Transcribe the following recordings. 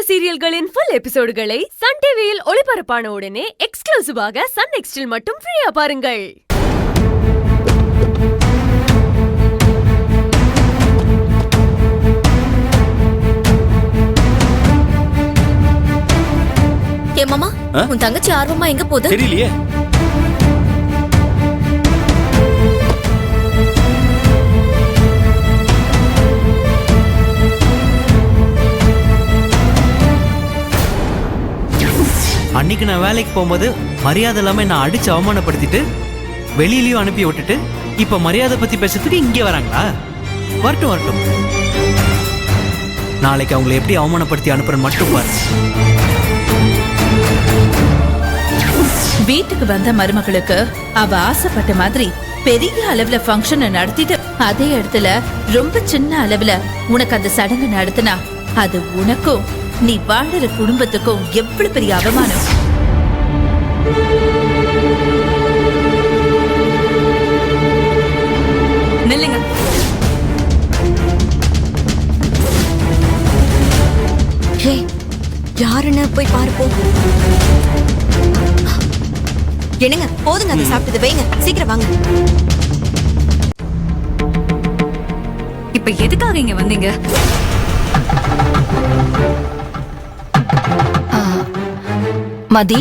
சீரியல்களின் full எபிசோடுகளை Sun டிவியில் ஒளிபரப்பான உடனே எக்ஸ்க்ளூசிவாக சன் நெக்ஸ்டில் மட்டும் ஃப்ரீயா பாருங்கள். ஏ மாமா, உன் தங்கச்சி ஆர்வமா எங்க போகுது? தெரியலையே. அன்னைக்கு நான் வேலைக்கு போகும்போது மரியாதை இல்லாம நான் அடிச்சு அவமானப்படுத்திட்டு வெளியிலயும் அனுப்பி விட்டுட்டு இப்ப மரியாதை பத்தி பேசுறதுக்கு இங்கே வராங்களா? வரட்டும் வரட்டும், நாளைக்கு அவங்களை எப்படி அவமானப்படுத்தி அனுப்புறேன்னு மட்டும் பாரு. வீட்டுக்கு வந்த மருமகளுக்கு அவ ஆசைப்பட்ட மாதிரி பெரிய அளவுல ஃபங்க்ஷன் நடத்திட்டு அதே இடத்துல ரொம்ப சின்ன அளவுல உனக்கு அந்த சடங்கு நடத்தினா அது உனக்கும் நீ வாழற குடும்பத்துக்கும் எவ்வளவு பெரிய அவமானம். நில்லுங்க. யாருன்னு போய் பாருப்போம். என்னங்க, போதுங்க, அதை சாப்பிட்டது வைங்க, சீக்கிரம் வாங்க. இப்ப எதுக்காக இங்க வந்தீங்க? மதி,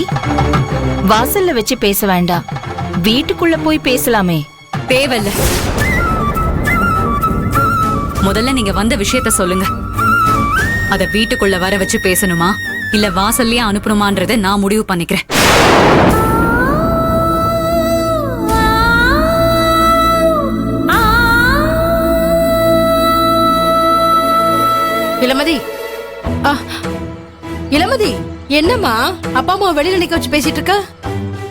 வாசல்ல வச்சு பேச வேண்டாம், வீட்டுக்குள்ள போய் பேசலாமே. தேவையில்ல. முதல்ல நீங்க வந்த விஷயத்த சொல்லுங்க. அத வீட்டுக்குள்ள வர வச்சு பேசணுமா இல்ல வாசல்லயே அனுப்பணுமான்றத நான் முடிவு பண்ணிக்கிறேன். இளமதி, இளமதி, என்னம்மா அப்பா அம்மா வெளியில நிக்க வச்சு பேசிட்டு இருக்க?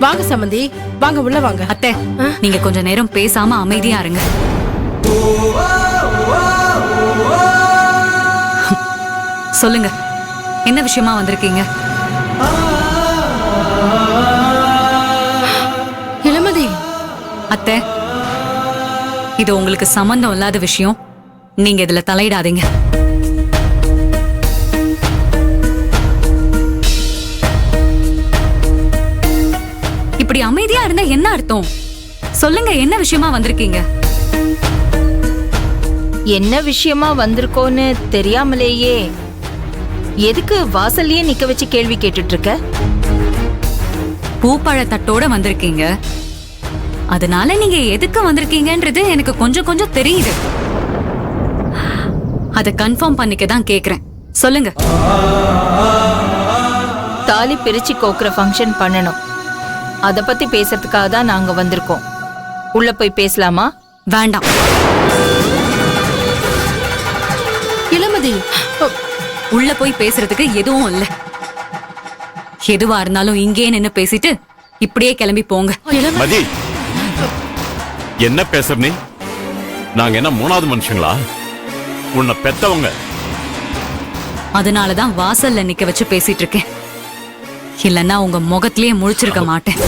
வாங்க சம்பந்தி, வாங்க உள்ள வாங்க. அத்தை, நீங்க கொஞ்ச நேரம் பேசாம அமைதியா இருங்க. சொல்லுங்க, என்ன விஷயமா வந்திருக்கீங்க? இளமதி, அத்தை, இது உங்களுக்கு சம்பந்தம் இல்லாத விஷயம். நீங்க இதுல தலையிடாதீங்க. இப்படி அமைதியா இருந்தா என்ன அர்த்தம்? சொல்லுங்க, என்ன விஷயமா வந்திருக்கீங்க? என்ன விஷயமா வந்திருக்கோன்னு தெரியாமலேயே எதுக்கு வாசல்லயே நிக்க வச்சு கேள்வி கேட்டுட்டு இருக்க? பூப்பழ தட்டோட வந்திருக்கீங்க, அதனால நீங்க எதுக்கு வந்திருக்கீங்கன்றது எனக்கு கொஞ்சம் கொஞ்சம் தெரியுது. அத கன்ஃபார்ம் பண்ணிக்க தான் கேக்குறேன். சொல்லுங்க. தாலி பிரிச்சு கோக்குற ஃபங்க்ஷன் பண்ணணும், அத பத்தி பேசுறதுக்காக தான் நாங்க வந்திருக்கோம். உள்ள போய் பேசலாமா? வேண்டாம். இளமதி, உள்ள போய் பேசுறதுக்கு எதுவும் இல்ல. எதுவா இருந்தாலும் இங்கே நின்னு பேசிட்டு இப்படியே கிளம்பி போங்க. மதி, என்ன பேசுற நீ? நாங்க என்ன மூணாவது மனுஷங்களா? உன்னை பெத்தவங்க. அதனாலதான் வாசல்ல நிக்க வச்சு பேசிட்டு இருக்கேன். இல்லன்னா உங்க முகத்திலேயே முழிச்சிருக்க மாட்டேன்.